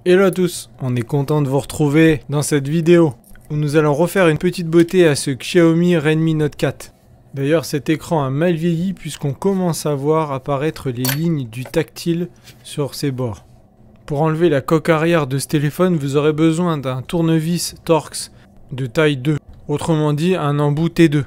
Hello à tous, on est content de vous retrouver dans cette vidéo où nous allons refaire une petite beauté à ce Xiaomi Redmi Note 4. D'ailleurs cet écran a mal vieilli puisqu'on commence à voir apparaître les lignes du tactile sur ses bords. Pour enlever la coque arrière de ce téléphone, vous aurez besoin d'un tournevis Torx de taille 2, autrement dit un embout T2.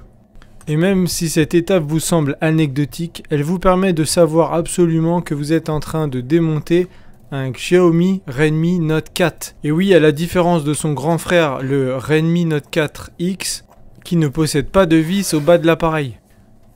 Et même si cette étape vous semble anecdotique, elle vous permet de savoir absolument que vous êtes en train de démonter un Xiaomi Redmi Note 4. Et oui, à la différence de son grand frère, le Redmi Note 4X, qui ne possède pas de vis au bas de l'appareil.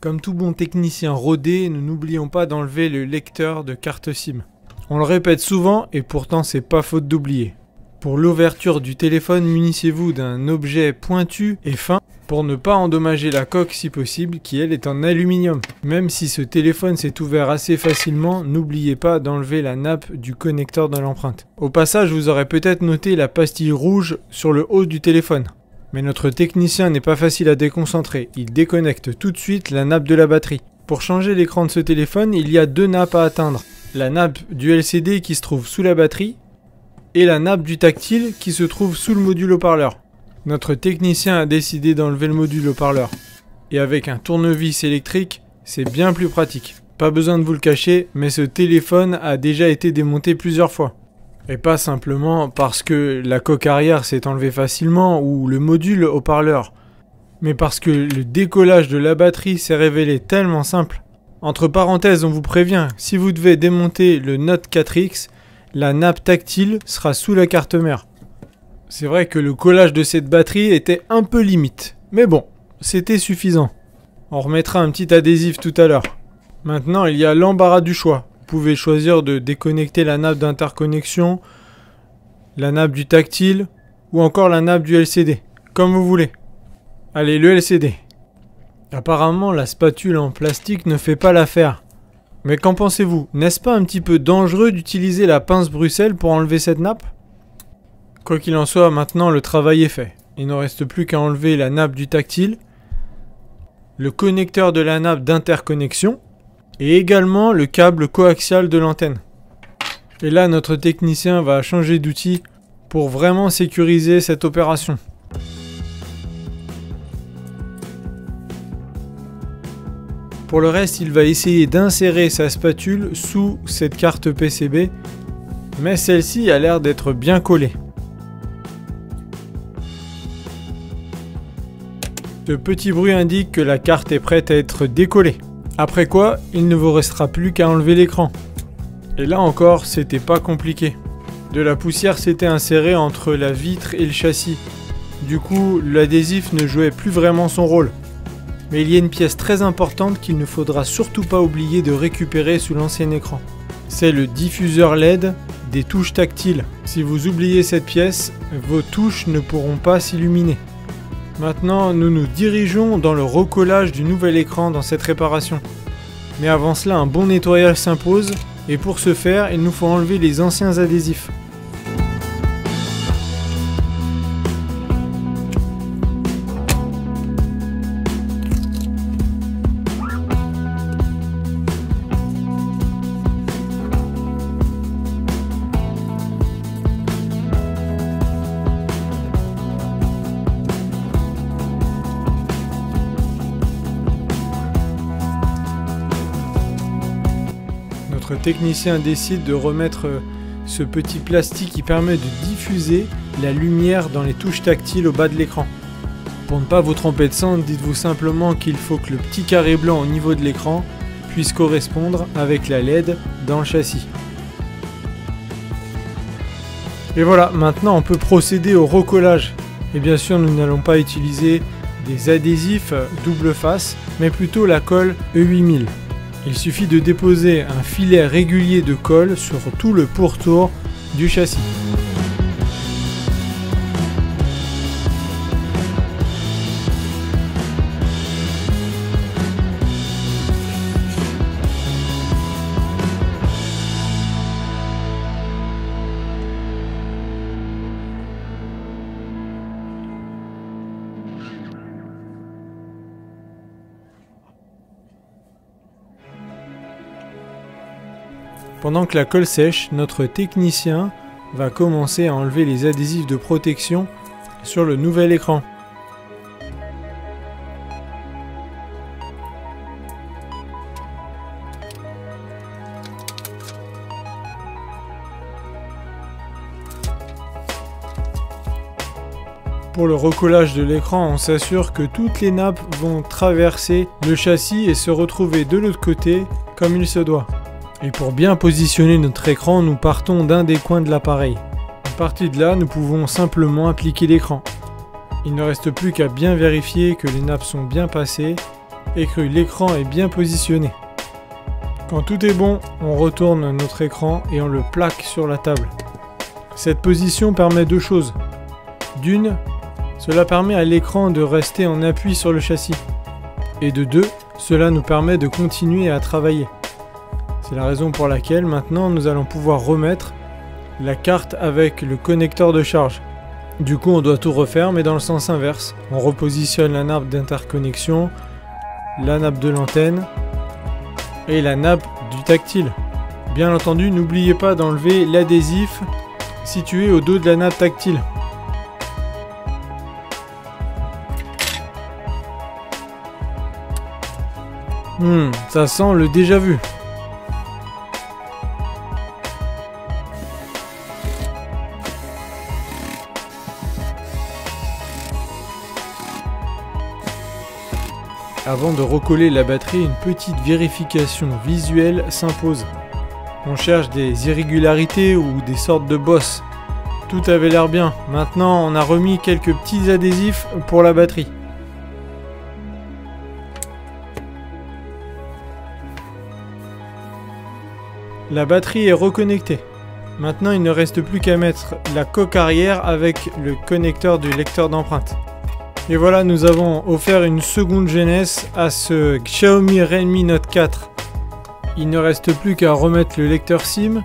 Comme tout bon technicien rodé, nous n'oublions pas d'enlever le lecteur de carte SIM. On le répète souvent et pourtant c'est pas faute d'oublier. Pour l'ouverture du téléphone, munissez-vous d'un objet pointu et fin pour ne pas endommager la coque si possible, qui elle est en aluminium. Même si ce téléphone s'est ouvert assez facilement, n'oubliez pas d'enlever la nappe du connecteur de l'empreinte. Au passage, vous aurez peut-être noté la pastille rouge sur le haut du téléphone. Mais notre technicien n'est pas facile à déconcentrer, il déconnecte tout de suite la nappe de la batterie. Pour changer l'écran de ce téléphone, il y a deux nappes à atteindre. La nappe du LCD qui se trouve sous la batterie, et la nappe du tactile qui se trouve sous le module haut-parleur. Notre technicien a décidé d'enlever le module haut-parleur. Et avec un tournevis électrique, c'est bien plus pratique. Pas besoin de vous le cacher, mais ce téléphone a déjà été démonté plusieurs fois. Et pas simplement parce que la coque arrière s'est enlevée facilement ou le module haut-parleur, mais parce que le décollage de la batterie s'est révélé tellement simple. Entre parenthèses, on vous prévient, si vous devez démonter le Note 4X, la nappe tactile sera sous la carte mère. C'est vrai que le collage de cette batterie était un peu limite, mais bon, c'était suffisant. On remettra un petit adhésif tout à l'heure. Maintenant, il y a l'embarras du choix. Vous pouvez choisir de déconnecter la nappe d'interconnexion, la nappe du tactile, ou encore la nappe du LCD, comme vous voulez. Allez, le LCD. Apparemment, la spatule en plastique ne fait pas l'affaire. Mais qu'en pensez-vous? N'est-ce pas un petit peu dangereux d'utiliser la pince Bruxelles pour enlever cette nappe? Quoi qu'il en soit, maintenant le travail est fait. Il ne reste plus qu'à enlever la nappe du tactile, le connecteur de la nappe d'interconnexion, et également le câble coaxial de l'antenne. Et là, notre technicien va changer d'outil pour vraiment sécuriser cette opération. Pour le reste, il va essayer d'insérer sa spatule sous cette carte PCB, mais celle-ci a l'air d'être bien collée. Ce petit bruit indique que la carte est prête à être décollée. Après quoi, il ne vous restera plus qu'à enlever l'écran. Et là encore, c'était pas compliqué. De la poussière s'était insérée entre la vitre et le châssis. Du coup, l'adhésif ne jouait plus vraiment son rôle. Mais il y a une pièce très importante qu'il ne faudra surtout pas oublier de récupérer sous l'ancien écran. C'est le diffuseur LED des touches tactiles. Si vous oubliez cette pièce, vos touches ne pourront pas s'illuminer. Maintenant, nous nous dirigeons dans le recollage du nouvel écran dans cette réparation. Mais avant cela, un bon nettoyage s'impose, et pour ce faire, il nous faut enlever les anciens adhésifs. Notre technicien décide de remettre ce petit plastique qui permet de diffuser la lumière dans les touches tactiles au bas de l'écran. Pour ne pas vous tromper de centre, dites-vous simplement qu'il faut que le petit carré blanc au niveau de l'écran puisse correspondre avec la LED dans le châssis. Et voilà, maintenant on peut procéder au recollage. Et bien sûr, nous n'allons pas utiliser des adhésifs double face, mais plutôt la colle E8000. Il suffit de déposer un filet régulier de colle sur tout le pourtour du châssis. Pendant que la colle sèche, notre technicien va commencer à enlever les adhésifs de protection sur le nouvel écran. Pour le recollage de l'écran, on s'assure que toutes les nappes vont traverser le châssis et se retrouver de l'autre côté comme il se doit. Et pour bien positionner notre écran, nous partons d'un des coins de l'appareil. À partir de là, nous pouvons simplement appliquer l'écran. Il ne reste plus qu'à bien vérifier que les nappes sont bien passées et que l'écran est bien positionné. Quand tout est bon, on retourne notre écran et on le plaque sur la table. Cette position permet deux choses. D'une, cela permet à l'écran de rester en appui sur le châssis. Et de deux, cela nous permet de continuer à travailler. C'est la raison pour laquelle maintenant nous allons pouvoir remettre la carte avec le connecteur de charge. Du coup on doit tout refaire mais dans le sens inverse. On repositionne la nappe d'interconnexion, la nappe de l'antenne et la nappe du tactile. Bien entendu, n'oubliez pas d'enlever l'adhésif situé au dos de la nappe tactile. Ça sent le déjà vu. Avant de recoller la batterie, une petite vérification visuelle s'impose. On cherche des irrégularités ou des sortes de bosses. Tout avait l'air bien. Maintenant, on a remis quelques petits adhésifs pour la batterie. La batterie est reconnectée. Maintenant, il ne reste plus qu'à mettre la coque arrière avec le connecteur du lecteur d'empreintes. Et voilà, nous avons offert une seconde jeunesse à ce Xiaomi Redmi Note 4. Il ne reste plus qu'à remettre le lecteur SIM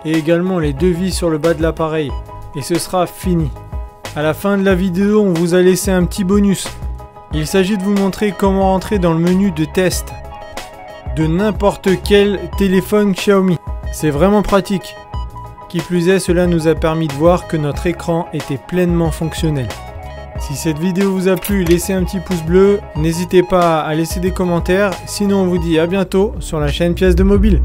et également les deux vis sur le bas de l'appareil. Et ce sera fini. À la fin de la vidéo, on vous a laissé un petit bonus. Il s'agit de vous montrer comment rentrer dans le menu de test de n'importe quel téléphone Xiaomi. C'est vraiment pratique. Qui plus est, cela nous a permis de voir que notre écran était pleinement fonctionnel. Si cette vidéo vous a plu, laissez un petit pouce bleu, n'hésitez pas à laisser des commentaires, sinon on vous dit à bientôt sur la chaîne Pièces de Mobile.